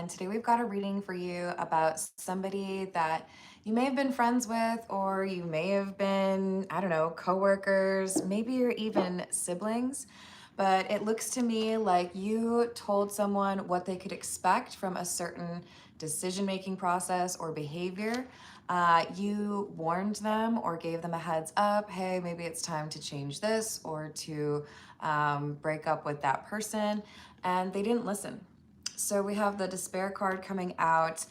and today we've got a reading for you about somebody that you may have been friends with, or you may have been, I don't know, coworkers, maybe you're even siblings. But it looks to me like you told someone what they could expect from a certain decision-making process or behavior. You warned them or gave them a heads up, hey, maybe it's time to change this or to break up with that person, and they didn't listen. So we have the despair card coming out,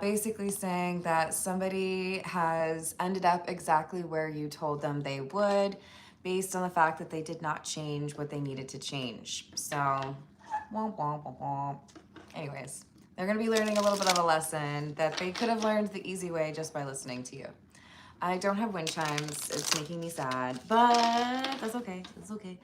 basically saying that somebody has ended up exactly where you told them they would, based on the fact that they did not change what they needed to change. So, womp, womp, womp, womp. Anyways, they're going to be learning a little bit of a lesson that they could have learned the easy way just by listening to you. I don't have wind chimes. It's making me sad, but that's okay. It's okay.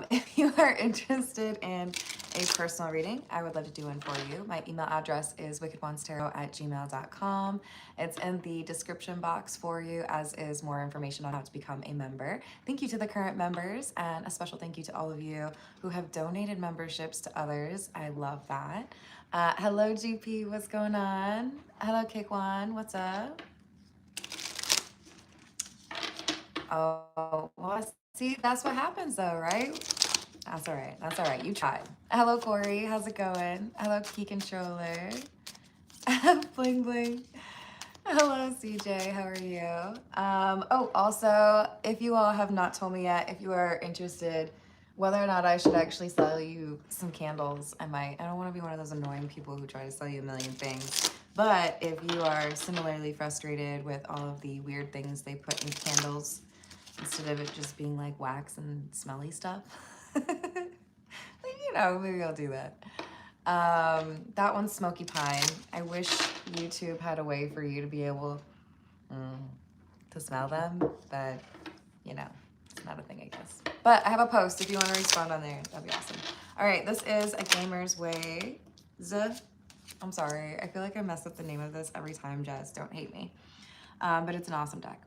If you are interested in a personal reading, I would love to do one for you. My email address is wickedwandstarot@gmail.com. It's in the description box for you, as is more information on how to become a member. Thank you to the current members, and a special thank you to all of you who have donated memberships to others. I love that. Hello, GP. What's going on? Hello, Kikwan. What's up? Oh, well, see, that's what happens though, right? That's all right. That's all right. You tried. Hello, Corey. How's it going? Hello, Key Controller. Bling, bling. Hello, CJ. How are you? Oh, also, if you all have not told me yet, if you are interested, whether or not I should actually sell you some candles, I might. I don't want to be one of those annoying people who try to sell you a million things. But if you are similarly frustrated with all of the weird things they put in candles, instead of it just being like wax and smelly stuff, you know, maybe I'll do that. That one's Smoky Pine. I wish YouTube had a way for you to be able to smell them, but you know, it's not a thing, I guess. But I have a post if you want to respond on there. That'd be awesome. All right, this is A Gamer's Way. I'm sorry. I feel like I mess up the name of this every time, Jess. Don't hate me. But it's an awesome deck.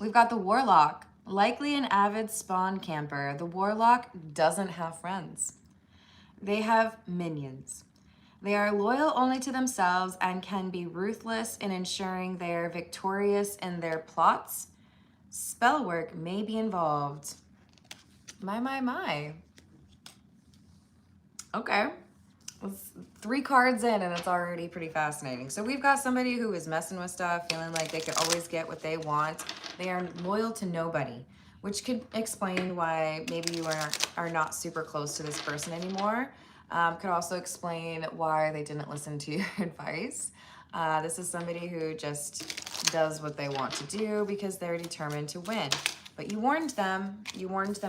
We've got the Warlock. Likely an avid spawn camper, the Warlock doesn't have friends. They have minions. They are loyal only to themselves and can be ruthless in ensuring they are victorious in their plots. Spell work may be involved. My. Okay. It's 3 cards in and it's already pretty fascinating. So we've got somebody who is messing with stuff, feeling like they could always get what they want. They are loyal to nobody, which could explain why maybe you are not super close to this person anymore. Could also explain why they didn't listen to your advice. This is somebody who just does what they want to do because they're determined to win. But you warned them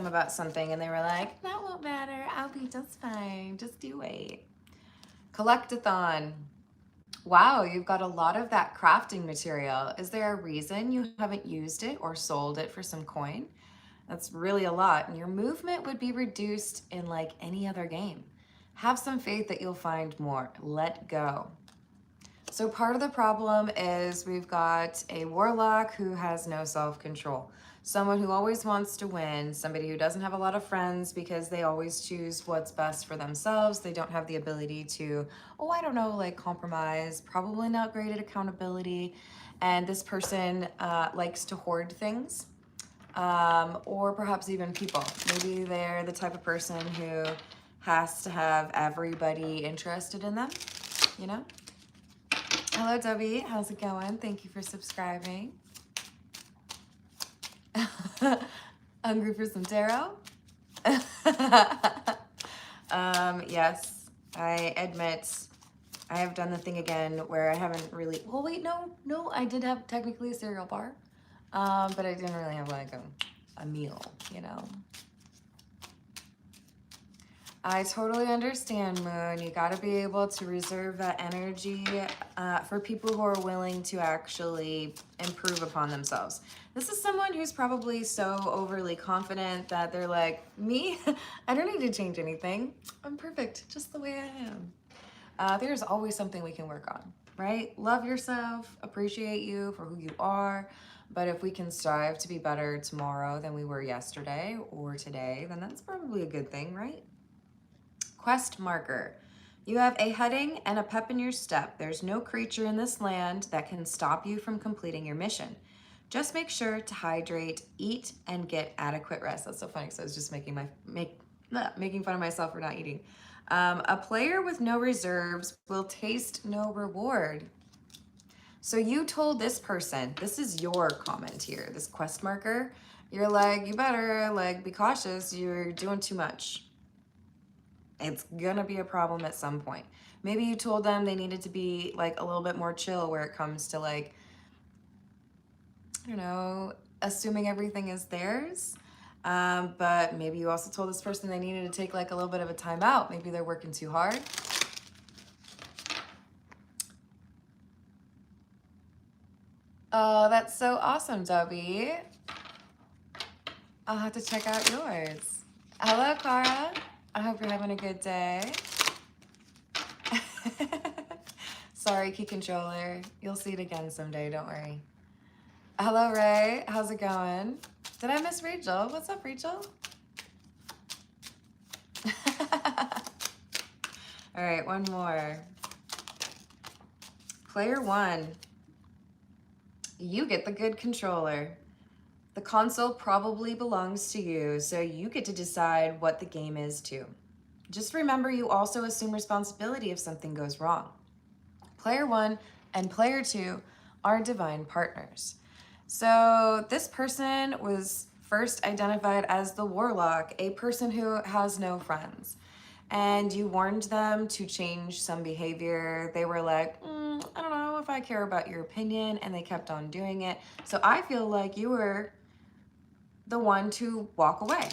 about something and they were like, that won't matter, I'll be just fine, just you wait. Collectathon. Wow, you've got a lot of that crafting material. Is there a reason you haven't used it or sold it for some coin? That's really a lot, and your movement would be reduced in like any other game. Have some faith that you'll find more. Let go. So part of the problem is we've got a warlock who has no self-control. Someone who always wants to win, somebody who doesn't have a lot of friends because they always choose what's best for themselves. They don't have the ability to, I don't know, like compromise, probably not great at accountability. And this person likes to hoard things, or perhaps even people. Maybe they're the type of person who has to have everybody interested in them, you know? Hello, Debbie. How's it going? Thank you for subscribing. Hungry for some tarot? Yes, I admit I have done the thing again where I haven't really, well, wait, no, I did have technically a cereal bar, but I didn't really have like a meal, you know? I totally understand, Moon. You got to be able to reserve that energy for people who are willing to actually improve upon themselves. This is someone who's probably so overly confident that they're like, me? I don't need to change anything. I'm perfect just the way I am. There's always something we can work on, right? Love yourself, appreciate you for who you are. But if we can strive to be better tomorrow than we were yesterday or today, then that's probably a good thing, right? Quest marker. You have a heading and a pep in your step. There's no creature in this land that can stop you from completing your mission. Just make sure to hydrate, eat, and get adequate rest. That's so funny because I was just making fun of myself for not eating. A player with no reserves will taste no reward. So you told this person, this is your comment here, this quest marker, you're like, you better like be cautious, you're doing too much. It's gonna be a problem at some point. Maybe you told them they needed to be like a little bit more chill where it comes to like, I don't know, assuming everything is theirs. But maybe you also told this person they needed to take like a little bit of a time out. Maybe they're working too hard. Oh, that's so awesome, Debbie. I'll have to check out yours. Hello, Cara. I hope you're having a good day. Sorry, Key Controller. You'll see it again someday, don't worry. Hello, Ray. How's it going? Did I miss Rachel? What's up, Rachel? All right, one more. Player 1. You get the good controller. The console probably belongs to you, so you get to decide what the game is too. Just remember, you also assume responsibility if something goes wrong. Player 1 and player 2 are divine partners. So this person was first identified as the warlock, a person who has no friends. And you warned them to change some behavior. They were like, I don't know if I care about your opinion, and they kept on doing it. So I feel like you were the one to walk away.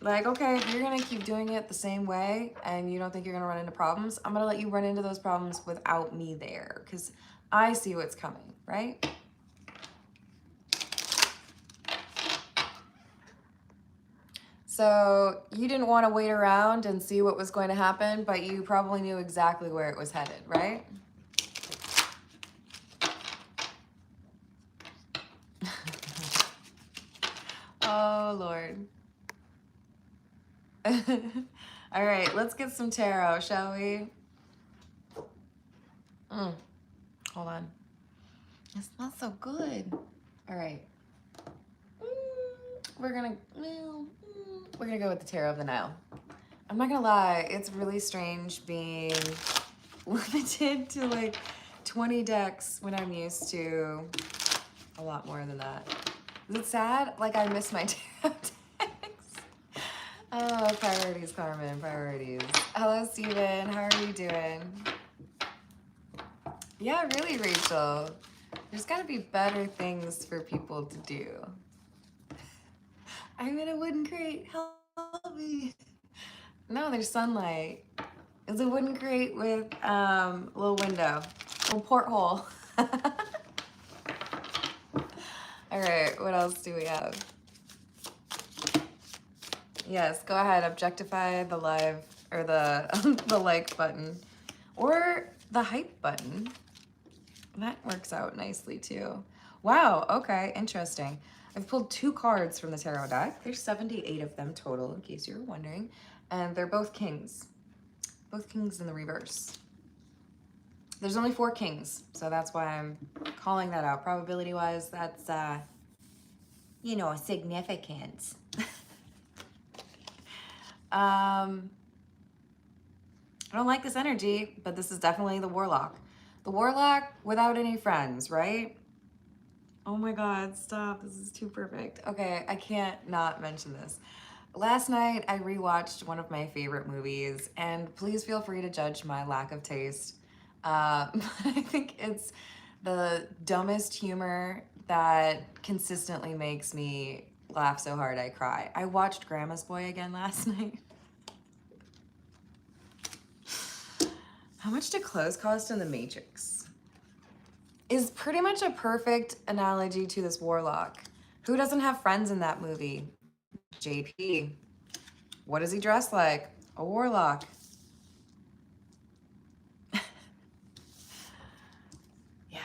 Like, okay, if you're gonna keep doing it the same way and you don't think you're gonna run into problems, I'm gonna let you run into those problems without me there, because I see what's coming, right? So you didn't want to wait around and see what was going to happen, but you probably knew exactly where it was headed, right? Oh, Lord. All right, let's get some tarot, shall we? Hold on. It's not so good. All right. We're gonna go with the Tarot of the Nile. I'm not gonna lie, it's really strange being limited to like 20 decks when I'm used to a lot more than that. Is it sad? Like I miss my tarot decks. Oh, priorities, Carmen, priorities. Hello, Steven, how are you doing? Yeah, really, Rachel. There's gotta be better things for people to do. I'm in a wooden crate, help me. No, there's sunlight. It's a wooden crate with a little window, a little porthole. All right, what else do we have? Yes, go ahead, objectify the live, or the, the like button, or the hype button. That works out nicely too. Wow, okay, interesting. I've pulled 2 cards from the tarot deck. There's 78 of them total, in case you were wondering. And they're both kings. Both kings in the reverse. There's only 4 kings, so that's why I'm calling that out. Probability-wise, that's, you know, significant. I don't like this energy, but this is definitely the warlock. The warlock without any friends, right? Oh my God, stop. This is too perfect. Okay, I can't not mention this. Last night, I rewatched one of my favorite movies, and please feel free to judge my lack of taste. I think it's the dumbest humor that consistently makes me laugh so hard I cry. I watched Grandma's Boy again last night. How much do clothes cost in The Matrix? Is pretty much a perfect analogy to this warlock. Who doesn't have friends in that movie? JP. What does he dress like? A warlock. Yeah.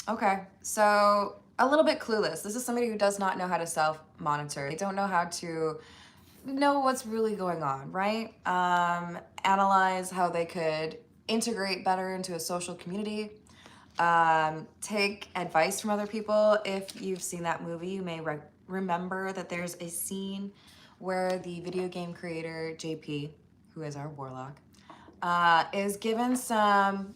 Okay, so a little bit clueless. This is somebody who does not know how to self-monitor. They don't know how to know what's really going on, right? Analyze how they could integrate better into a social community. Take advice from other people. If you've seen that movie, you may remember that there's a scene where the video game creator JP, who is our warlock, is given some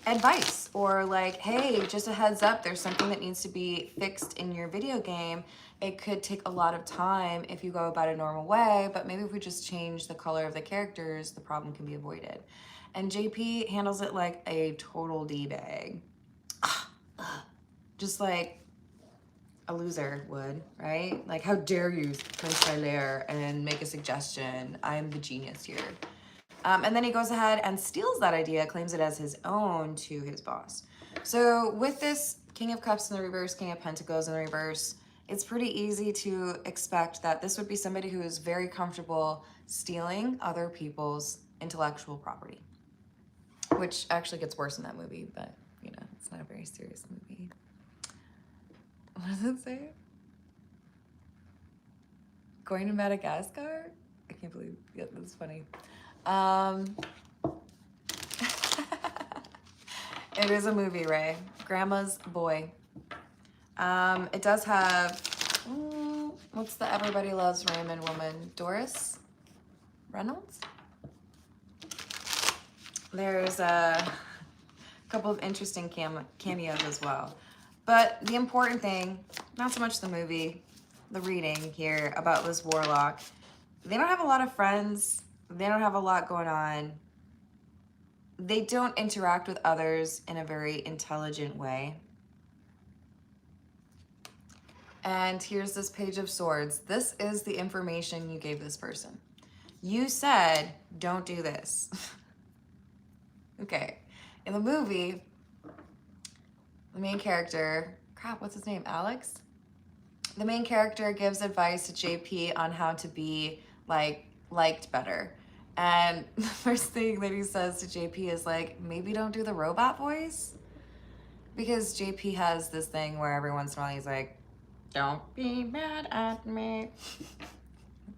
advice, or like, hey, just a heads up, there's something that needs to be fixed in your video game. It could take a lot of time if you go about a normal way, but maybe if we just change the color of the characters, the problem can be avoided. And JP handles it like a total D-bag. Just like a loser would, right? Like, how dare you, Prince Hilaire, and make a suggestion? I'm the genius here. And then he goes ahead and steals that idea, claims it as his own to his boss. So with this King of Cups in the reverse, King of Pentacles in the reverse, it's pretty easy to expect that this would be somebody who is very comfortable stealing other people's intellectual property, which actually gets worse in that movie, but you know, it's not a very serious movie. What does it say? Going to Madagascar? I can't believe, yeah, that's funny. It is a movie, Ray. Grandma's Boy. It does have, what's the Everybody Loves Raymond woman? Doris Reynolds? There's a couple of interesting cameos as well. But the important thing, not so much the movie, the reading here about this warlock, they don't have a lot of friends. They don't have a lot going on. They don't interact with others in a very intelligent way. And here's this Page of Swords. This is the information you gave this person. You said, don't do this. Okay. In the movie, the main character, crap, what's his name? Alex? The main character gives advice to JP on how to be liked better. And the first thing that he says to JP is like, maybe don't do the robot voice. Because JP has this thing where every once in a while he's like, don't be mad at me.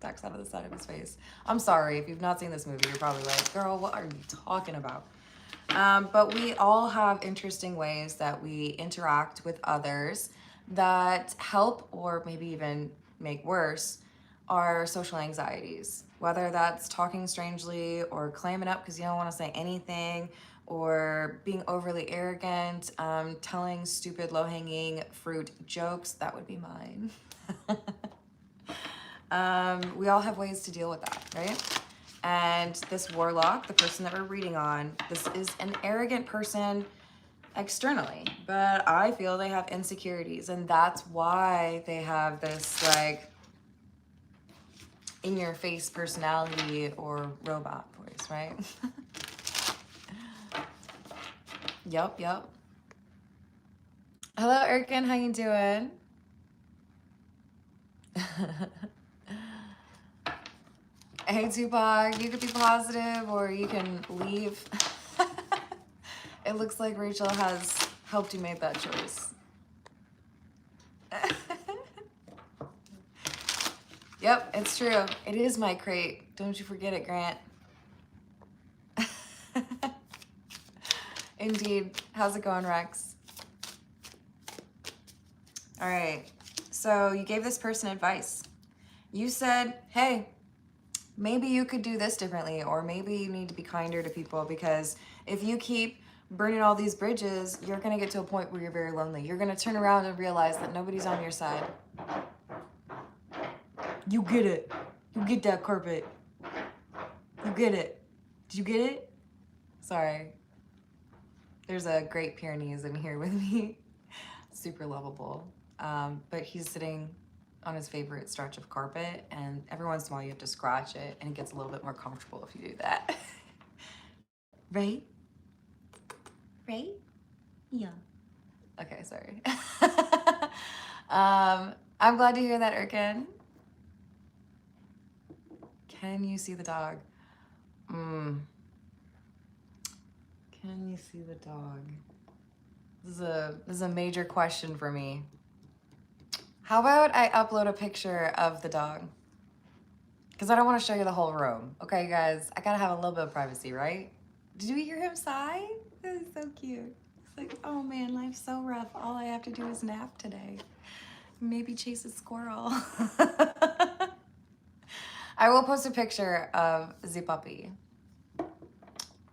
Talks out of the side of his face. I'm sorry, if you've not seen this movie, you're probably like, girl, what are you talking about? But we all have interesting ways that we interact with others that help, or maybe even make worse, our social anxieties. Whether that's talking strangely, or clamming up because you don't want to say anything, or being overly arrogant, telling stupid low-hanging fruit jokes. That would be mine. We all have ways to deal with that, right? And this warlock, the person that we're reading on, this is an arrogant person externally, but I feel they have insecurities, and that's why they have this like in-your-face personality or robot voice, right? Yep. Hello, Erkin, how you doing? Hey, Tupac, you could be positive or you can leave. It looks like Rachel has helped you make that choice. Yep, it's true. It is my crate. Don't you forget it, Grant. Indeed. How's it going, Rex? All right. So you gave this person advice. You said, hey, maybe you could do this differently, or maybe you need to be kinder to people, because if you keep burning all these bridges, you're going to get to a point where you're very lonely. You're going to turn around and realize that nobody's on your side. You get it. You get that carpet. You get it. Did you get it? Sorry. There's a Great Pyrenees in here with me. Super lovable. But he's sitting on his favorite stretch of carpet, and every once in a while you have to scratch it, and it gets a little bit more comfortable if you do that. Right? Right? Yeah. Okay, sorry. I'm glad to hear that, Erkin. Can you see the dog? Can you see the dog? This is a major question for me. How about I upload a picture of the dog? Because I don't want to show you the whole room. Okay, guys, I gotta have a little bit of privacy, right? Did you hear him sigh? That is so cute. It's like, oh man, life's so rough. All I have to do is nap today. Maybe chase a squirrel. I will post a picture of the puppy.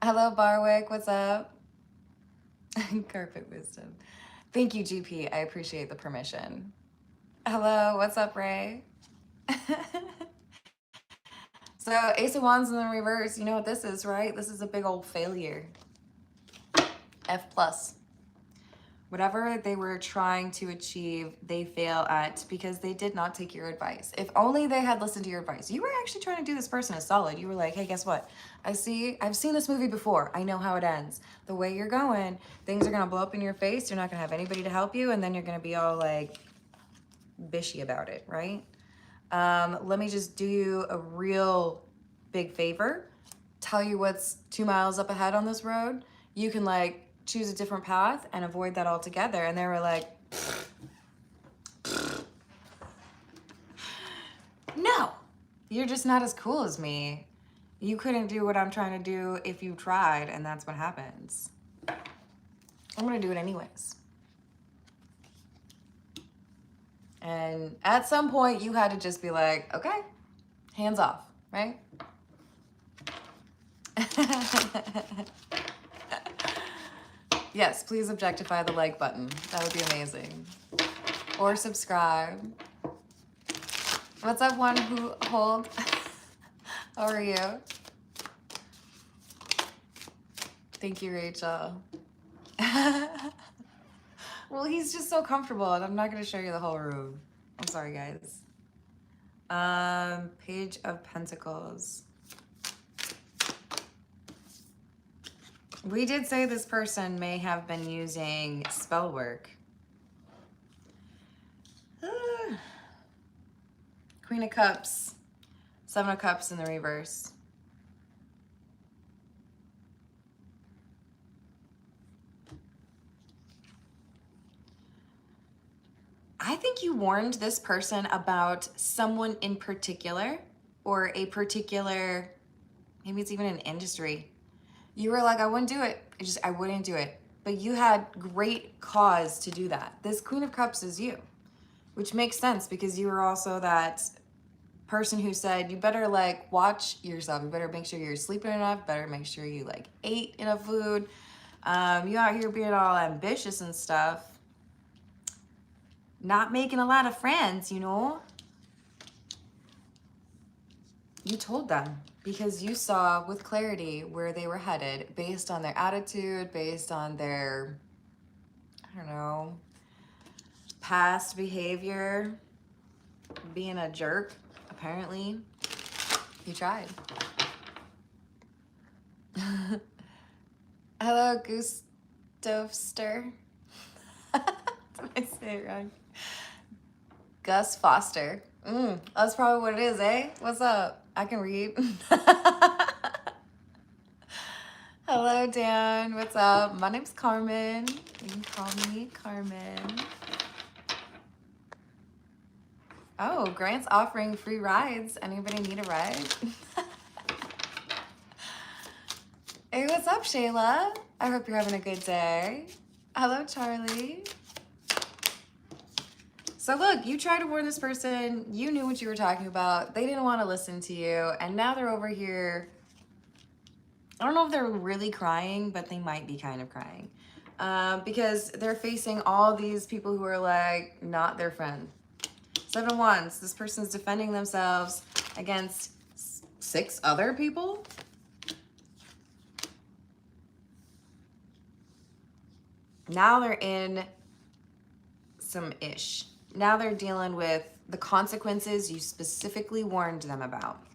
Hello, Barwick. What's up? Carpet wisdom. Thank you, GP. I appreciate the permission. Hello. What's up, Ray? So Ace of Wands in the reverse. You know what this is, right? This is a big old failure. F plus. Whatever they were trying to achieve, they fail at because they did not take your advice. If only they had listened to your advice. You were actually trying to do this person a solid. You were like, hey, guess what? I've seen this movie before. I know how it ends. The way you're going, things are going to blow up in your face. You're not going to have anybody to help you. And then you're going to be all like bishy about it, right? Let me just do you a real big favor. Tell you what's 2 miles up ahead on this road. You can like choose a different path and avoid that altogether. And they were like, no, you're just not as cool as me. You couldn't do what I'm trying to do if you tried, and that's what happens. I'm gonna do it anyways. And at some point you had to just be like, okay, hands off, right? Yes, please objectify the like button. That would be amazing. Or subscribe. What's up, one who hold? How are you? Thank you, Rachel. Well, he's just so comfortable, and I'm not going to show you the whole room. I'm sorry, guys. Page of Pentacles. We did say this person may have been using spell work. Queen of Cups, Seven of Cups in the reverse. I think you warned this person about someone in particular, or a particular, maybe it's even an industry. You were like, I wouldn't do it. I wouldn't do it. But you had great cause to do that. This Queen of Cups is you, which makes sense because you were also that person who said, you better like watch yourself. You better make sure you're sleeping enough. Better make sure you like ate enough food. You out here being all ambitious and stuff. Not making a lot of friends, you know. You told them because you saw with clarity where they were headed based on their attitude, based on their, I don't know, past behavior, being a jerk, apparently. You tried. Hello, Gustafster. Did I say it wrong? Gus Foster. That's probably what it is, eh? What's up? I can read. Hello, Dan. What's up? My name's Carmen. You can call me Carmen. Oh, Grant's offering free rides. Anybody need a ride? Hey, what's up, Shayla? I hope you're having a good day. Hello, Charlie. So look, you tried to warn this person, you knew what you were talking about, they didn't want to listen to you, and now they're over here. I don't know if they're really crying, but they might be kind of crying. Because they're facing all these people who are like, not their friend. Seven of Wands, this person's defending themselves against 6 other people. Now they're in some ish. Now they're dealing with the consequences you specifically warned them about.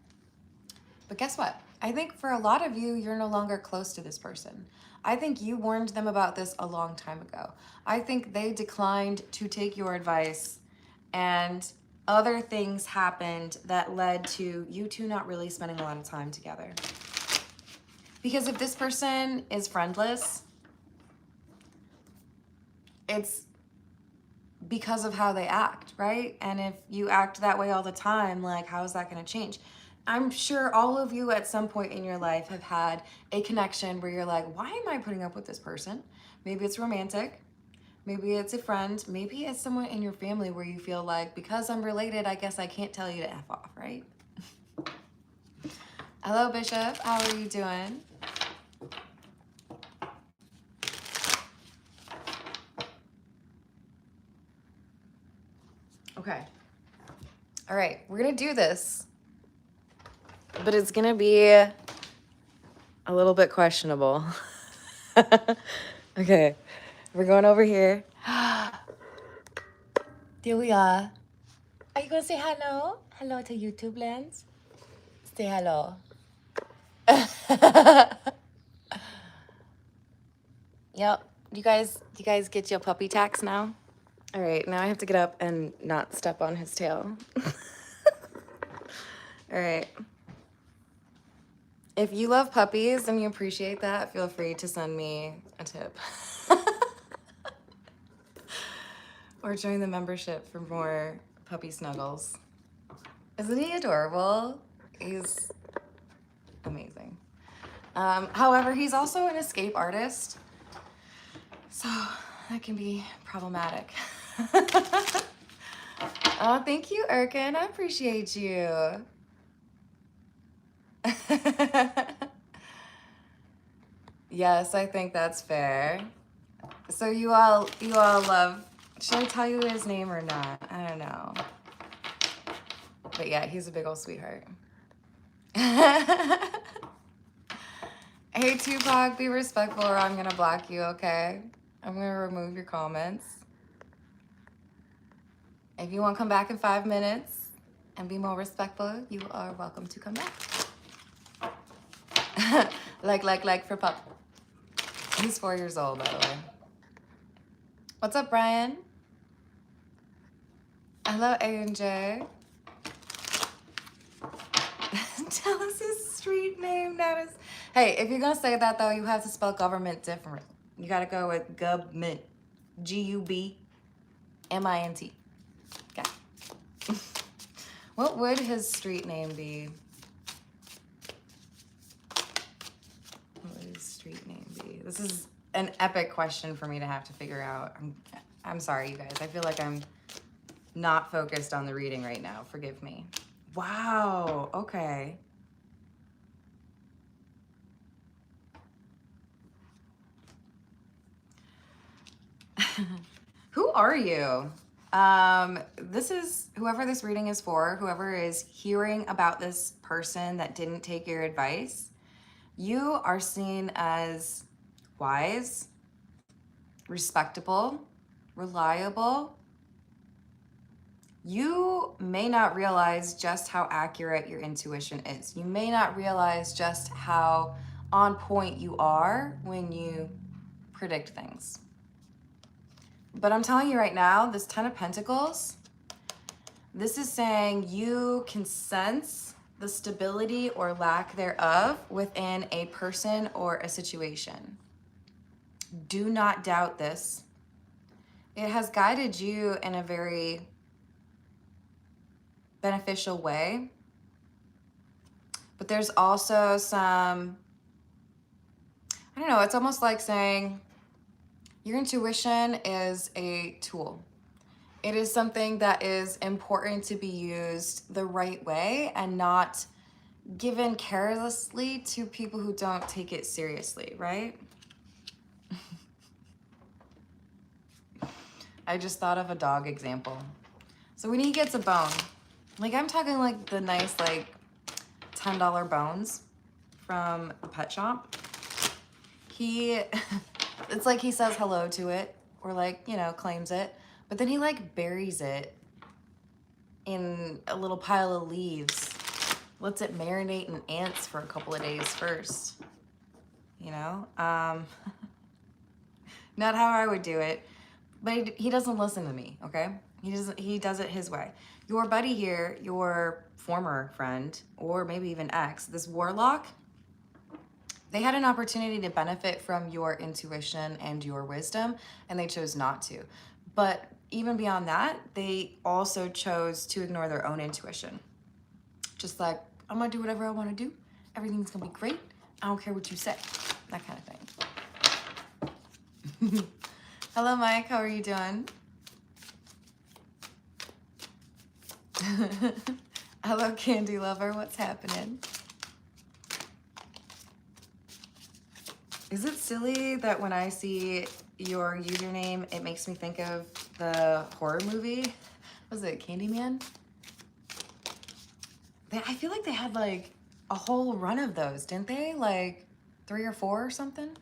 But guess what? I think for a lot of you, you're no longer close to this person. I think you warned them about this a long time ago. I think they declined to take your advice, and other things happened that led to you two not really spending a lot of time together. Because if this person is friendless, it's because of how they act, right? And if you act that way all the time, like, how is that going to change? I'm sure all of you at some point in your life have had a connection where you're like, why am I putting up with this person? Maybe it's romantic. Maybe it's a friend. Maybe it's someone in your family where you feel like, because I'm related, I guess I can't tell you to F off, right? Hello, Bishop. How are you doing? Okay. All right, we're going to do this. But it's going to be a little bit questionable. Okay. We're going over here. There we are. Are you going to say hello? Hello to YouTube lens? Say hello. Yep. Do you guys get your puppy tax now? All right, now I have to get up and not step on his tail. All right. If you love puppies and you appreciate that, feel free to send me a tip. Or join the membership for more puppy snuggles. Isn't he adorable? He's amazing. However, he's also an escape artist, so that can be problematic. Oh, thank you, Erkin. I appreciate you. Yes, I think that's fair. So you all love, should I tell you his name or not? I don't know. But yeah, he's a big old sweetheart. Hey Tupac, be respectful or I'm gonna block you, okay? I'm gonna remove your comments. If you want to come back in 5 minutes and be more respectful, you are welcome to come back. like for pup. He's 4 years old, by the way. What's up, Brian? Hello, A&J. Tell us his street name. That is. Hey, if you're gonna say that though, you have to spell government different. You gotta go with government. G-U-B-M-I-N-T. Okay. What would his street name be? What would his street name be? This is an epic question for me to have to figure out. I'm sorry, you guys. I feel like I'm not focused on the reading right now. Forgive me. Wow. Okay. Who are you? This is whoever this reading is for, whoever is hearing about this person that didn't take your advice. You are seen as wise, respectable, reliable. You may not realize just how accurate your intuition is. You may not realize just how on point you are when you predict things. But I'm telling you right now, this 10 of Pentacles, this is saying you can sense the stability or lack thereof within a person or a situation. Do not doubt this. It has guided you in a very beneficial way. But there's also some, I don't know, it's almost like saying your intuition is a tool. It is something that is important to be used the right way and not given carelessly to people who don't take it seriously, right? I just thought of a dog example. So when he gets a bone, like I'm talking like the nice like $10 bones from a pet shop, it's like he says hello to it or like, you know, claims it, but then he like buries it in a little pile of leaves, lets it marinate in ants for a couple of days first, you know? Not how I would do it, but he doesn't listen to me, okay? He does it his way. Your buddy here, your former friend, or maybe even ex, this warlock, they had an opportunity to benefit from your intuition and your wisdom, and they chose not to. But even beyond that, they also chose to ignore their own intuition. Just like I'm gonna do whatever I want to do. Everything's gonna be great. I don't care what you say. That kind of thing. Hello, Mike. How are you doing? Hello, Candy Lover. What's happening? Is it silly that when I see your username, it makes me think of the horror movie? Was it Candyman? I feel like they had like a whole run of those, didn't they? Like 3 or 4 or something?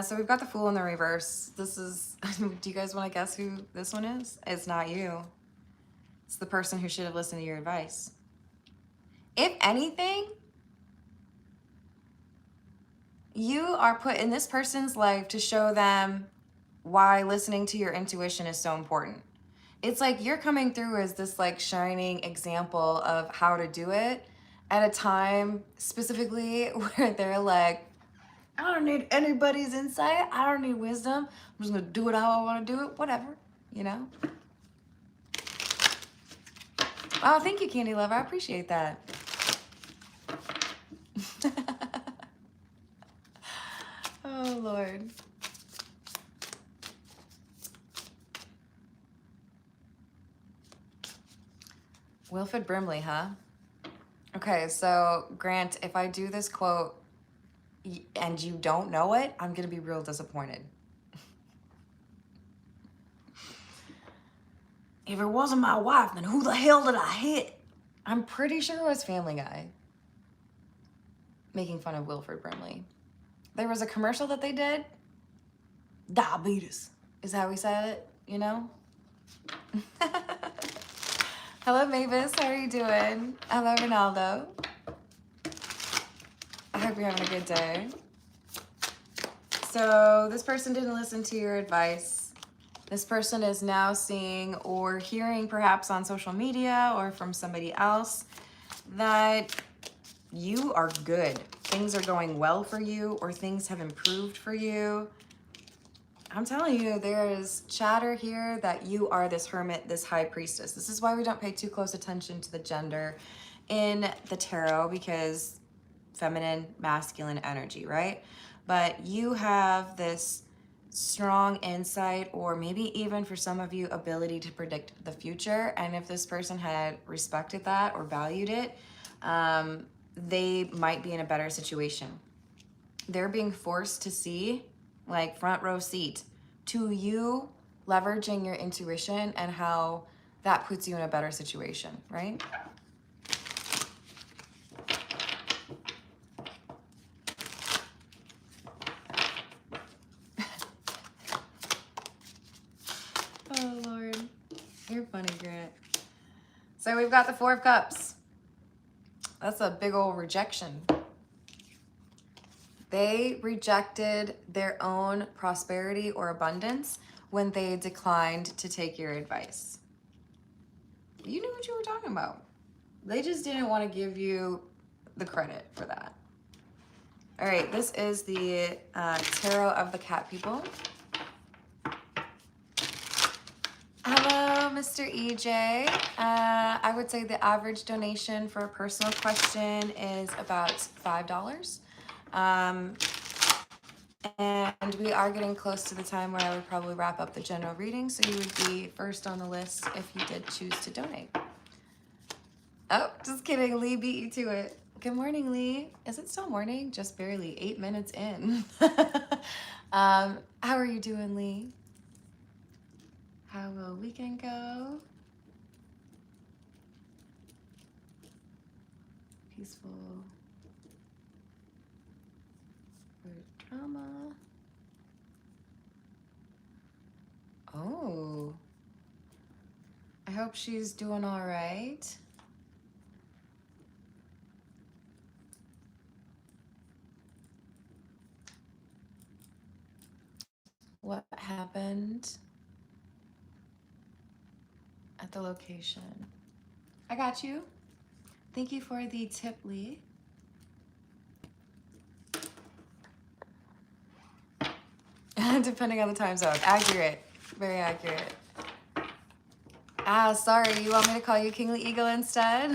So we've got the Fool in the reverse. This is, do you guys want to guess who this one is? It's not you. It's the person who should have listened to your advice. If anything, you are put in this person's life to show them why listening to your intuition is so important. It's like you're coming through as this like shining example of how to do it at a time specifically where they're like, I don't need anybody's insight. I don't need wisdom. I'm just gonna do it how I want to do it. Whatever, you know? Oh, thank you, Candy Love. I appreciate that. Oh, Lord. Wilfred Brimley, huh? Okay, so Grant, if I do this quote and you don't know it, I'm gonna be real disappointed. If it wasn't my wife, then who the hell did I hit? I'm pretty sure it was Family Guy making fun of Wilfred Brimley. There was a commercial that they did. Diabetes is how we said it, you know? Hello, Mavis. How are you doing? Hello, Ronaldo. I hope you're having a good day. So this person didn't listen to your advice. This person is now seeing or hearing perhaps on social media or from somebody else that you are good. Things are going well for you or things have improved for you. I'm telling you, there is chatter here that you are this hermit, this high priestess. This is why we don't pay too close attention to the gender in the tarot, because feminine, masculine energy, right? But you have this strong insight, or maybe even for some of you, ability to predict the future. And if this person had respected that or valued it, they might be in a better situation. They're being forced to see, like front row seat, to you leveraging your intuition and how that puts you in a better situation, right? Oh, Lord. You're funny, Grant. So we've got the 4 of Cups. That's a big old rejection. They rejected their own prosperity or abundance when they declined to take your advice. You knew what you were talking about. They just didn't want to give you the credit for that. All right, this is the Tarot of the Cat People. Hello, Mr. EJ. I would say the average donation for a personal question is about $5. And we are getting close to the time where I would probably wrap up the general reading, so you would be first on the list if you did choose to donate. Oh, just kidding. Lee beat you to it. Good morning, Lee. Is it still morning? Just barely 8 minutes in. How are you doing, Lee? How will weekend go? Peaceful. Drama. Oh. I hope she's doing all right. What happened at the location? I got you. Thank you for the tip, Lee. Depending on the time zone. Accurate. Very accurate. Ah, sorry, you want me to call you Kingly Eagle instead?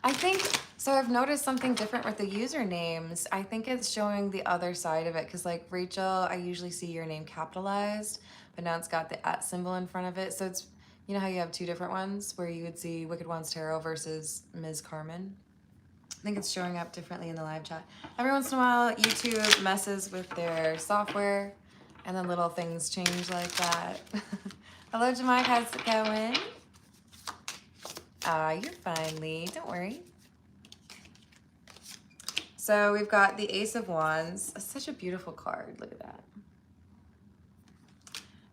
I think, so I've noticed something different with the usernames. I think it's showing the other side of it, because like Rachel, I usually see your name capitalized, but now it's got the @ symbol in front of it. So it's, you know how you have two different ones where you would see Wicked Ones Tarot versus Ms. Carmen? I think it's showing up differently in the live chat. Every once in a while, YouTube messes with their software, and then little things change like that. Hello, Jamai, how's it going? You're fine, Lee, don't worry. So we've got the Ace of Wands. Such a beautiful card, look at that.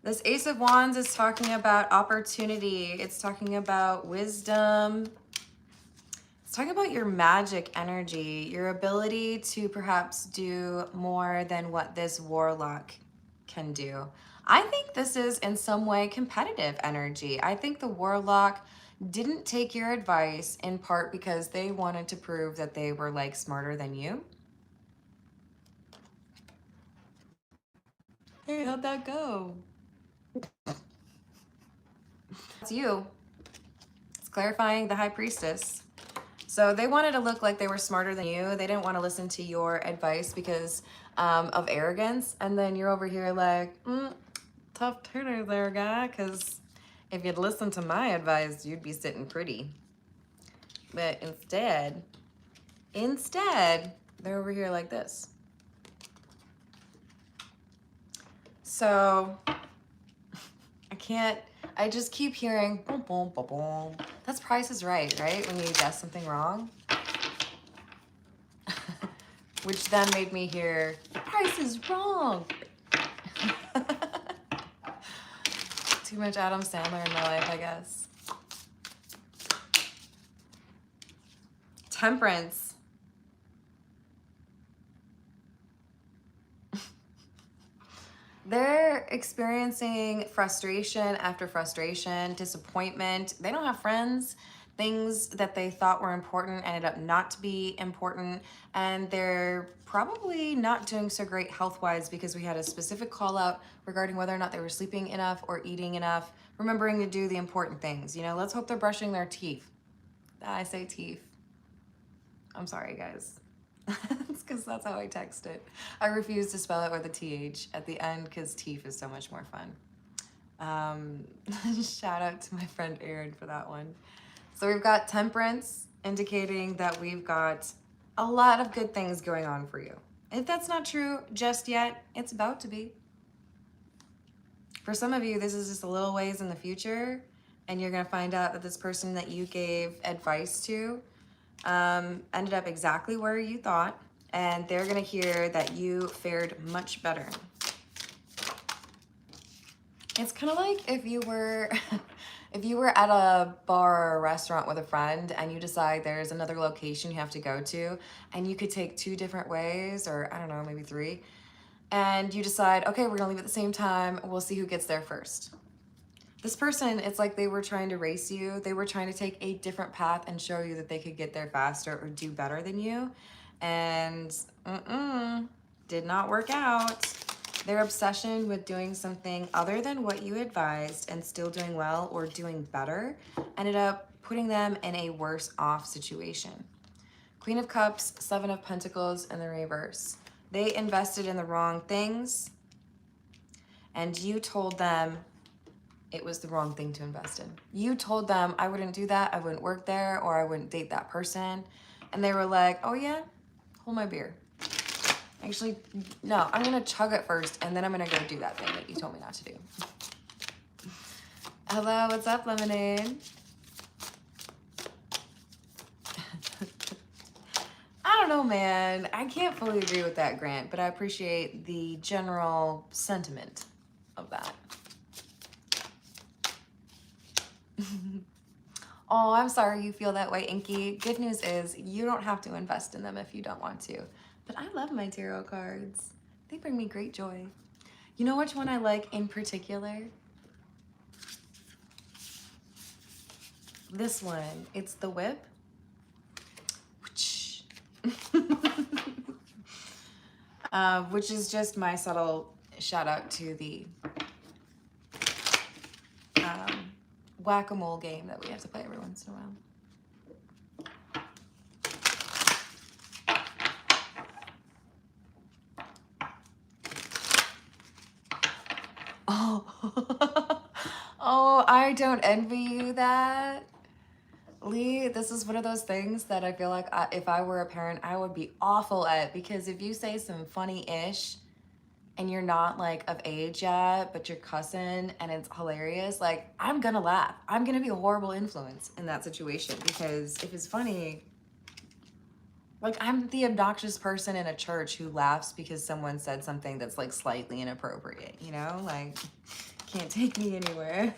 This Ace of Wands is talking about opportunity. It's talking about wisdom. It's talking about your magic energy, your ability to perhaps do more than what this warlock can do. I think this is in some way competitive energy. I think the warlock didn't take your advice in part because they wanted to prove that they were like smarter than you. Hey, how'd that go? It's you. It's clarifying the High Priestess. So they wanted to look like they were smarter than you. They didn't want to listen to your advice because of arrogance. And then you're over here like, tough turner there, guy, because if you'd listened to my advice, you'd be sitting pretty. But instead, they're over here like this. So I just keep hearing boom, boom, boom, boom. That's Price is Right, right? When you guess something wrong. Which then made me hear, Price is wrong. Too much Adam Sandler in my life, I guess. Temperance. They're experiencing frustration after frustration, disappointment. They don't have friends. Things that they thought were important ended up not to be important. And they're probably not doing so great health-wise because we had a specific call out regarding whether or not they were sleeping enough or eating enough, remembering to do the important things. You know, let's hope they're brushing their teeth. I say teeth. I'm sorry, guys. It's because that's how I text it. I refuse to spell it with a TH at the end because teeth is so much more fun. Shout out to my friend Erin for that one. So we've got Temperance, indicating that we've got a lot of good things going on for you. If that's not true just yet, it's about to be. For some of you, this is just a little ways in the future, and you're gonna find out that this person that you gave advice to ended up exactly where you thought, and they're gonna hear that you fared much better. It's kind of like if you were if you were at a bar or a restaurant with a friend and you decide there's another location you have to go to, and you could take 2 different ways, or I don't know, maybe 3, and you decide, okay, we're gonna leave at the same time, we'll see who gets there first. This person, it's like they were trying to race you. They were trying to take a different path and show you that they could get there faster or do better than you. And did not work out. Their obsession with doing something other than what you advised and still doing well or doing better ended up putting them in a worse off situation. Queen of Cups, 7 of Pentacles in the reverse. They invested in the wrong things, and you told them it was the wrong thing to invest in. You told them, I wouldn't do that, I wouldn't work there, or I wouldn't date that person. And they were like, oh yeah, hold my beer. Actually, no, I'm gonna chug it first, and then I'm gonna go do that thing that you told me not to do. Hello, what's up, Lemonade? I don't know, man. I can't fully agree with that, Grant, but I appreciate the general sentiment of that. Oh, I'm sorry you feel that way, Inky. Good news is you don't have to invest in them if you don't want to. But I love my tarot cards. They bring me great joy. You know which one I like in particular? This one. It's the Whip. Which is just my subtle shout out to the whack-a-mole game that we have to play every once in a while. Oh, oh, I don't envy you that. Lee, this is one of those things that I feel like if I were a parent, I would be awful at, because if you say some funny-ish and you're not like of age yet, but you're cussing and it's hilarious, like I'm gonna laugh. I'm gonna be a horrible influence in that situation, because if it's funny, like I'm the obnoxious person in a church who laughs because someone said something that's like slightly inappropriate, you know? Like, can't take me anywhere.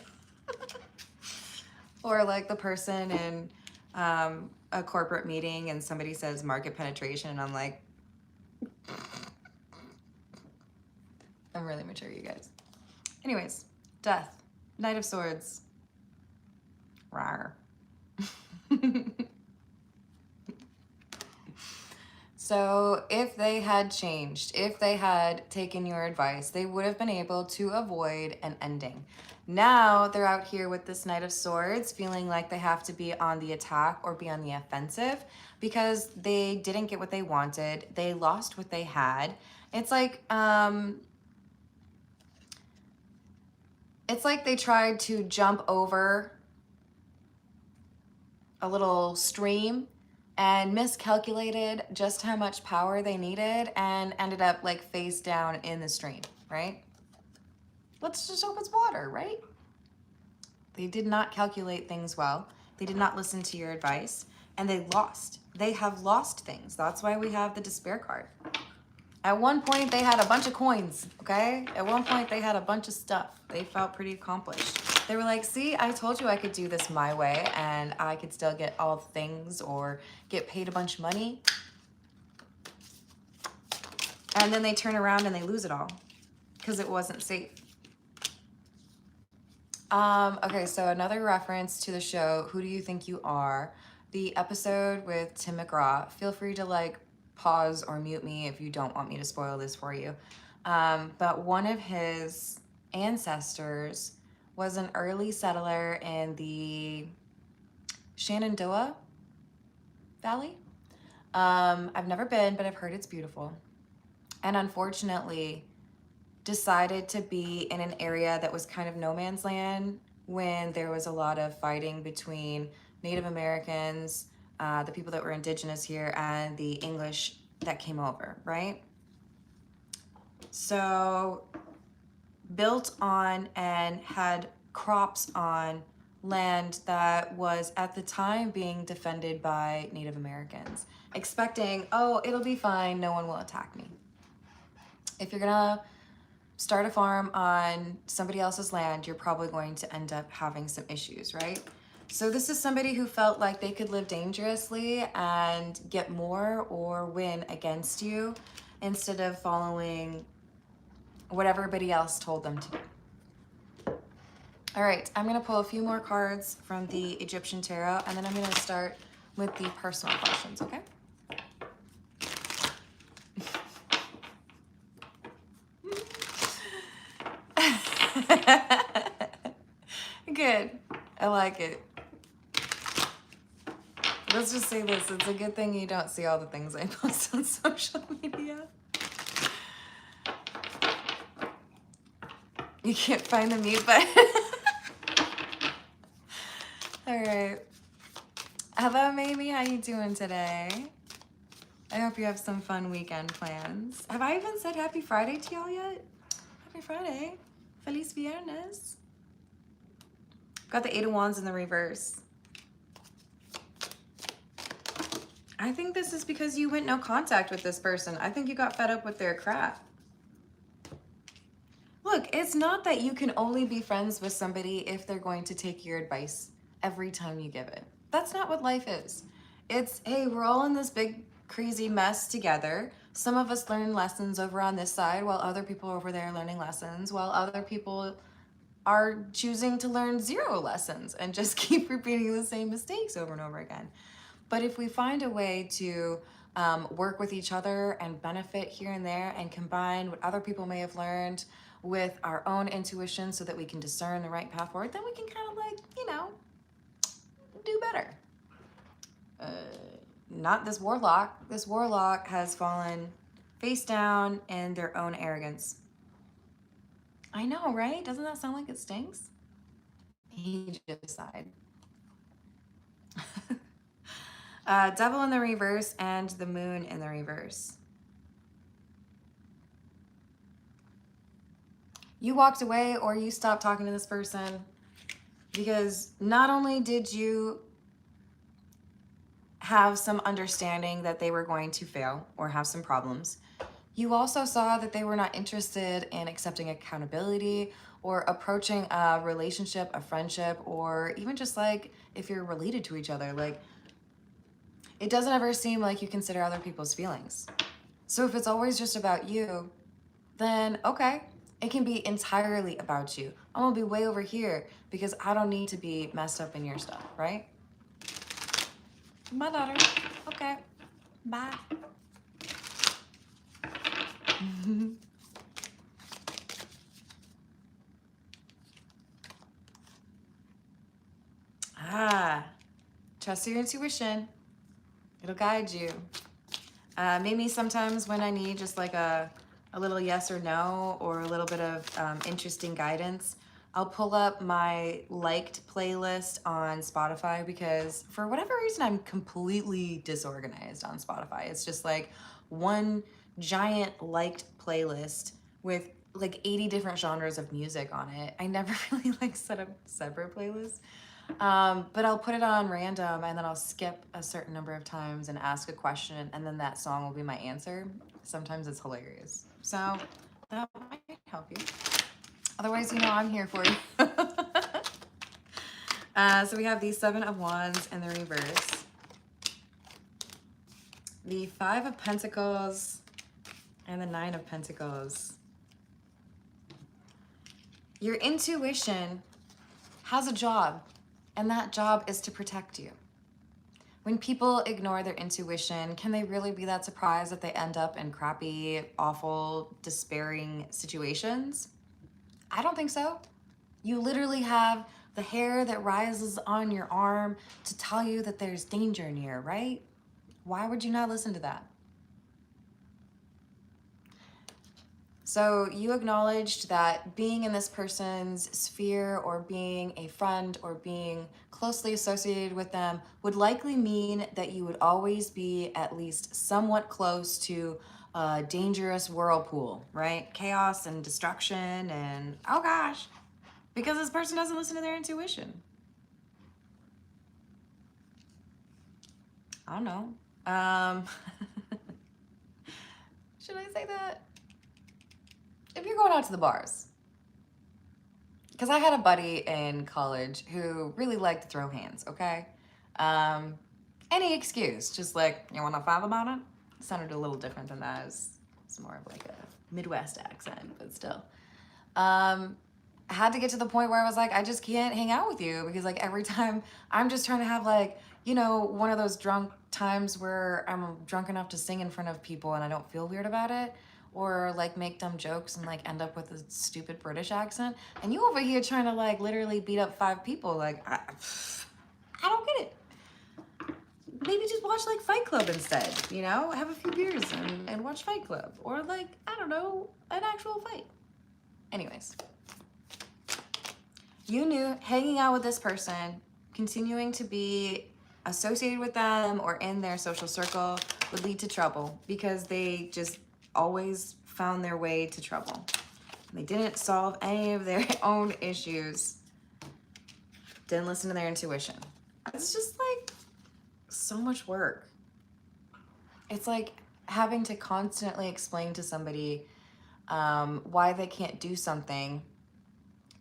Or like the person in a corporate meeting and somebody says market penetration and I'm like, I'm really mature, you guys. Anyways, death, Knight of Swords. Rawr. So if they had changed, if they had taken your advice, they would have been able to avoid an ending. Now they're out here with this Knight of Swords feeling like they have to be on the attack or be on the offensive because they didn't get what they wanted. They lost what they had. It's like they tried to jump over a little stream and miscalculated just how much power they needed and ended up like face down in the stream, right? Let's just hope it's water, right? They did not calculate things well. They did not listen to your advice and they lost. They have lost things. That's why we have the despair card. At one point they had a bunch of coins, okay? At one point they had a bunch of stuff. They felt pretty accomplished. They were like, see, I told you I could do this my way and I could still get all the things or get paid a bunch of money. And then they turn around and they lose it all because it wasn't safe. Okay, so another reference to the show, Who Do You Think You Are? The episode with Tim McGraw. Feel free to like pause or mute me if you don't want me to spoil this for you. But one of his ancestors was an early settler in the Shenandoah Valley. I've never been, but I've heard it's beautiful. And unfortunately, decided to be in an area that was kind of no man's land when there was a lot of fighting between Native Americans, the people that were indigenous here, and the English that came over, right? So built on and had crops on land that was at the time being defended by Native Americans, expecting, oh, it'll be fine, no one will attack me. If you're gonna start a farm on somebody else's land, you're probably going to end up having some issues, right? So this is somebody who felt like they could live dangerously and get more or win against you instead of following what everybody else told them to do. All right, I'm gonna pull a few more cards from the Egyptian Tarot and then I'm gonna start with the personal questions, okay? Good, I like it. Let's just say this, it's a good thing you don't see all the things I post on social media. You can't find the mute button. All right. Hello, Mamie. How you doing today? I hope you have some fun weekend plans. Have I even said happy Friday to y'all yet? Happy Friday. Feliz Viernes. Got the Eight of Wands in the reverse. I think this is because you went no contact with this person. I think you got fed up with their crap. Look, it's not that you can only be friends with somebody if they're going to take your advice every time you give it. That's not what life is. It's, hey, we're all in this big, crazy mess together. Some of us learn lessons over on this side while other people over there are learning lessons, while other people are choosing to learn 0 lessons and just keep repeating the same mistakes over and over again. But if we find a way to work with each other and benefit here and there and combine what other people may have learned with our own intuition so that we can discern the right path forward, then we can kind of like, you know, do better. Not this warlock. This warlock has fallen face down in their own arrogance. I know, right? Doesn't that sound like it stinks? He just sighed. Devil in the reverse and the moon in the reverse. You walked away or you stopped talking to this person because not only did you have some understanding that they were going to fail or have some problems, you also saw that they were not interested in accepting accountability or approaching a relationship, a friendship, or even just like if you're related to each other. Like, it doesn't ever seem like you consider other people's feelings. So if it's always just about you, then okay, it can be entirely about you. I'm gonna be way over here because I don't need to be messed up in your stuff, right? My daughter. Okay. Bye. Trust your intuition. It'll guide you. Maybe sometimes when I need just like a little yes or no or a little bit of interesting guidance, I'll pull up my liked playlist on Spotify because for whatever reason, I'm completely disorganized on Spotify. It's just like one giant liked playlist with like 80 different genres of music on it. I never really like set up separate playlists. But I'll put it on random and then I'll skip a certain number of times and ask a question and then that song will be my answer. Sometimes it's hilarious. So that might help you. Otherwise, you know, I'm here for you. So we have the 7 of Wands in the reverse. The 5 of Pentacles and the 9 of Pentacles. Your intuition has a job, and that job is to protect you. When people ignore their intuition, can they really be that surprised that they end up in crappy, awful, despairing situations? I don't think so. You literally have the hair that rises on your arm to tell you that there's danger near, right? Why would you not listen to that? So you acknowledged that being in this person's sphere or being a friend or being closely associated with them would likely mean that you would always be at least somewhat close to a dangerous whirlpool, right? Chaos and destruction and, oh gosh, because this person doesn't listen to their intuition. I don't know. Should I say that? If you're going out to the bars, because I had a buddy in college who really liked to throw hands, okay? Any excuse, just like, you want to fight about it? It sounded a little different than that. It's more of like a Midwest accent, but still. I had to get to the point where I was like, I just can't hang out with you because like every time I'm just trying to have like, you know, one of those drunk times where I'm drunk enough to sing in front of people and I don't feel weird about it. Or like make dumb jokes and like end up with a stupid British accent. And you over here trying to like literally beat up 5 people. Like, I don't get it. Maybe just watch like Fight Club instead, you know? Have a few beers and watch Fight Club. Or like, I don't know, an actual fight. Anyways. You knew hanging out with this person, continuing to be associated with them or in their social circle would lead to trouble because they just always found their way to trouble. They didn't solve any of their own issues. Didn't listen to their intuition. It's just like so much work. It's like having to constantly explain to somebody why they can't do something.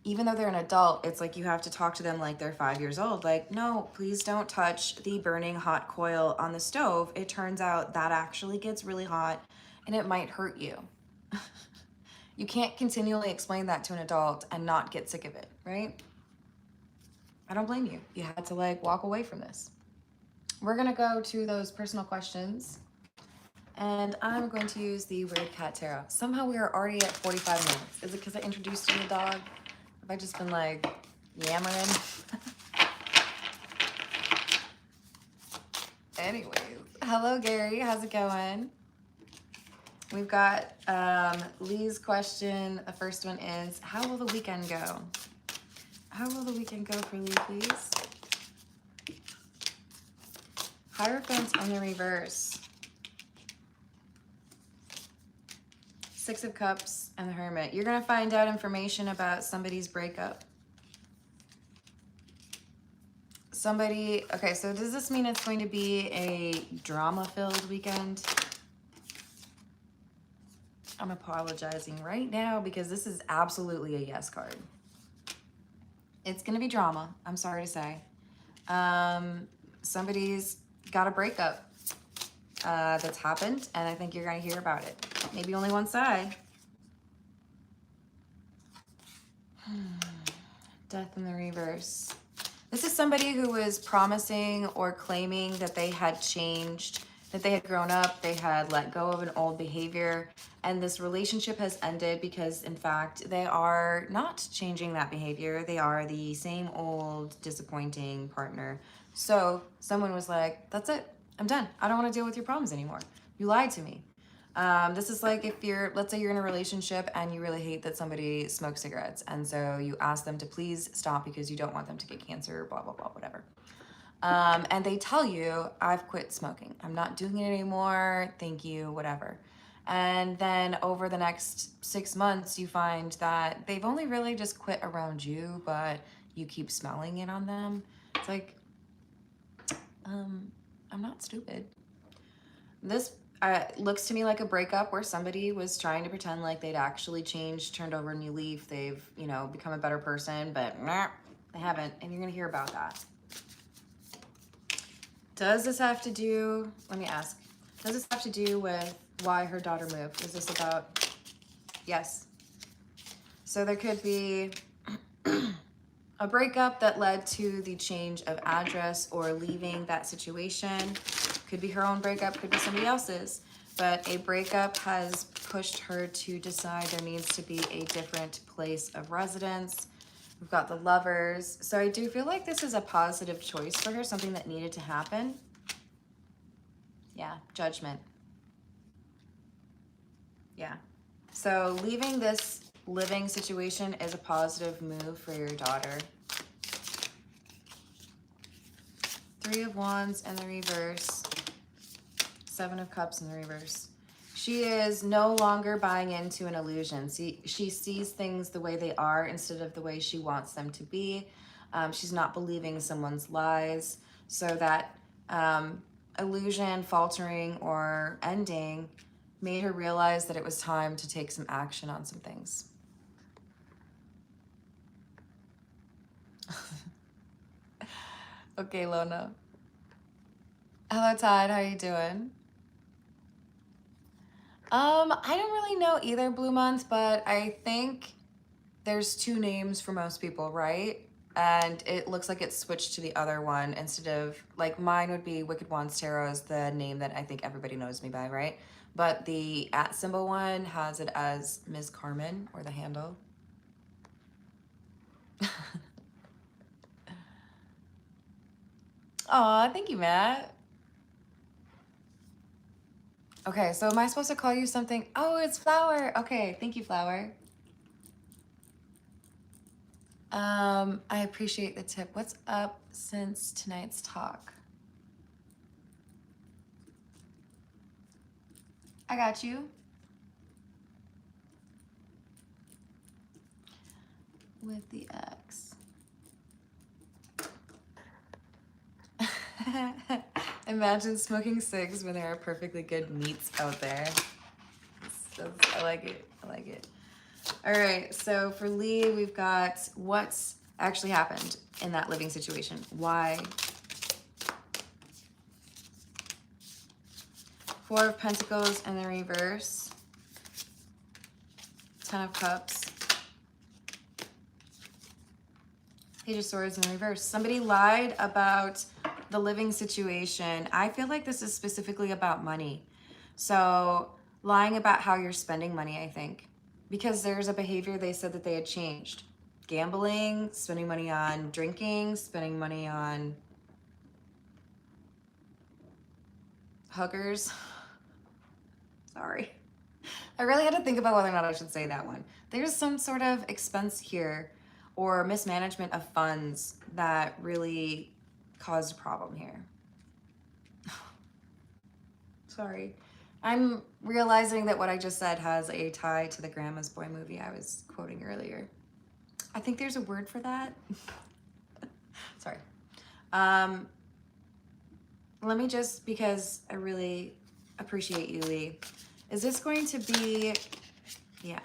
Even though they're an adult, it's like you have to talk to them like they're 5 years old. Like, no, please don't touch the burning hot coil on the stove. It turns out that actually gets really hot and it might hurt you. You can't continually explain that to an adult and not get sick of it, right? I don't blame you. You had to like walk away from this. We're gonna go to those personal questions and I'm going to use the Weird Cat Tarot. Somehow we are already at 45 minutes. Is it because I introduced you to the dog? Have I just been like yammering? Anyways, hello Gary, how's it going? We've got Lee's question. The first one is, how will the weekend go? How will the weekend go for Lee, please? Hierophant in the reverse. Six of Cups and the Hermit. You're going to find out information about somebody's breakup. Somebody, okay, so does this mean it's going to be a drama-filled weekend? I'm apologizing right now because this is absolutely a yes card. It's going to be drama, I'm sorry to say. Somebody's got a breakup that's happened, and I think you're going to hear about it. Maybe only one side. Death in the reverse. This is somebody who was promising or claiming that they had changed, that they had grown up, they had let go of an old behavior, and this relationship has ended because, in fact, they are not changing that behavior. They are the same old disappointing partner. So someone was like, that's it. I'm done. I don't want to deal with your problems anymore. You lied to me. This is like if you're, let's say you're in a relationship and you really hate that somebody smokes cigarettes. And so you ask them to please stop because you don't want them to get cancer, blah, blah, blah, whatever. And they tell you, I've quit smoking. I'm not doing it anymore. Thank you, whatever. And then over the next 6 months, you find that they've only really just quit around you, but you keep smelling it on them. It's like, I'm not stupid. This looks to me like a breakup where somebody was trying to pretend like they'd actually changed, turned over a new leaf. They've, you know, become a better person, but nah, they haven't. And you're going to hear about that. Does this have to do, let me ask, does this have to do with why her daughter moved? Is this about, yes. So there could be a breakup that led to the change of address or leaving that situation. Could be her own breakup, could be somebody else's. But a breakup has pushed her to decide there needs to be a different place of residence. We've got the Lovers. So I do feel like this is a positive choice for her, something that needed to happen. Yeah, Judgment. Yeah. So leaving this living situation is a positive move for your daughter. Three of Wands in the reverse. Seven of Cups in the reverse. She is no longer buying into an illusion. She sees things the way they are instead of the way she wants them to be. She's not believing someone's lies. So that illusion, faltering, or ending made her realize that it was time to take some action on some things. Okay, Lona. Hello, Todd. How are you doing? I don't really know either, Blue Month, but I think there's two names for most people, right? And it looks like it's switched to the other one instead of, like, mine would be Wicked Wands Tarot is the name that I think everybody knows me by, right? But the @ symbol one has it as Ms. Carmen, or the handle. Aw, thank you, Matt. Okay, so am I supposed to call you something? Oh, it's Flower. Okay, thank you, Flower. I appreciate the tip. What's up since tonight's talk? I got you. With the X. Imagine smoking cigs when there are perfectly good meats out there. I like it. I like it. All right, so for Lee, we've got what's actually happened in that living situation. Why? Four of Pentacles in the reverse. 10 of Cups. Page of Swords in the reverse. Somebody lied about the living situation. I feel like this is specifically about money. So lying about how you're spending money, I think. Because there's a behavior they said that they had changed. Gambling, spending money on drinking, spending money on Huggers. Sorry. I really had to think about whether or not I should say that one. There's some sort of expense here or mismanagement of funds that really caused a problem here. Sorry. I'm realizing that what I just said has a tie to the Grandma's Boy movie I was quoting earlier. I think there's a word for that. Sorry. Let me just, because I really appreciate you, Lee. Is this going to be, yeah,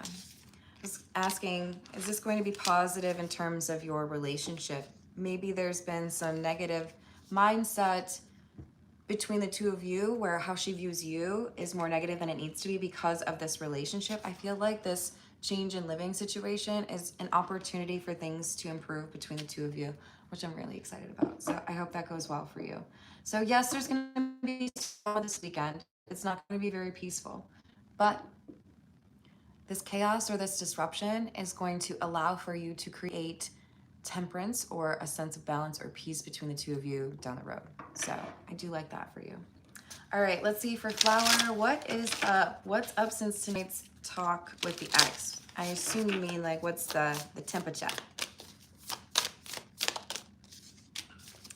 just asking, is this going to be positive in terms of your relationship? Maybe there's been some negative mindset between the two of you where how she views you is more negative than it needs to be because of this relationship. I feel like this change in living situation is an opportunity for things to improve between the two of you, which I'm really excited about. So I hope that goes well for you. So yes, there's going to be storm this weekend. It's not going to be very peaceful, but this chaos or this disruption is going to allow for you to create temperance or a sense of balance or peace between the two of you down the road. So I do like that for you. All right, let's see for Flower. What is up? What's up since tonight's talk with the ex? I assume you mean like what's the temperature?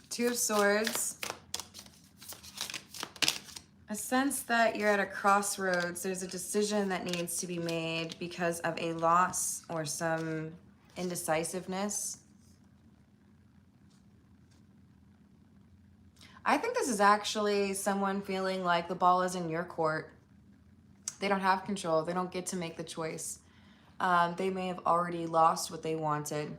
Two of Swords. A sense that you're at a crossroads. There's a decision that needs to be made because of a loss or some indecisiveness. I think this is actually someone feeling like the ball is in your court. They don't have control. They don't get to make the choice. They may have already lost what they wanted.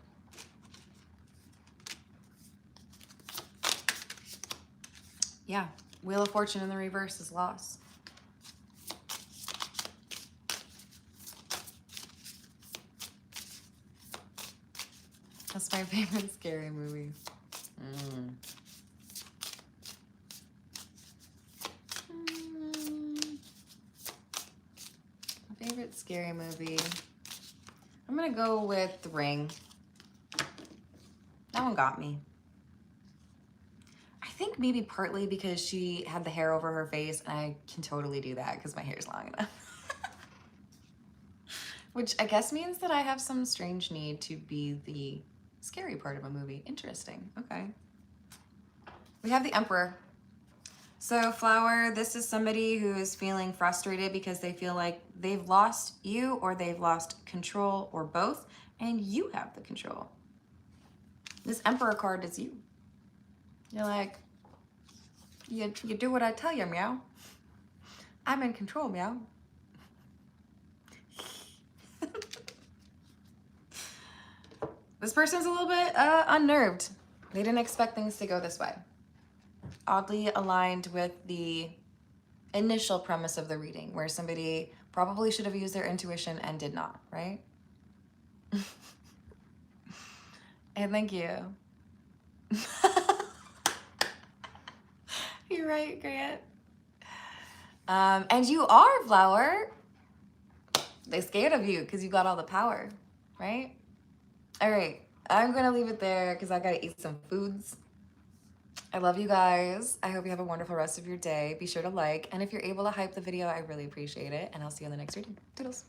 Yeah, Wheel of Fortune in the reverse is loss. That's my favorite scary movie. My favorite scary movie. I'm gonna go with The Ring. That one got me. I think maybe partly because she had the hair over her face, and I can totally do that because my hair is long enough. Which I guess means that I have some strange need to be the scary part of a movie. Interesting. Okay. We have the Emperor. So Flower, this is somebody who is feeling frustrated because they feel like they've lost you or they've lost control or both, and you have the control. This Emperor card is you. You're like, you do what I tell you, meow. I'm in control, meow. This person's a little bit unnerved. They didn't expect things to go this way. Oddly aligned with the initial premise of the reading, where somebody probably should have used their intuition and did not, right? And thank you. You're right, Grant. And you are, Flower. They're scared of you because you got all the power, right? All right, I'm gonna leave it there because I gotta eat some foods. I love you guys. I hope you have a wonderful rest of your day. Be sure to like, and if you're able to hype the video, I really appreciate it. And I'll see you in the next reading. Toodles.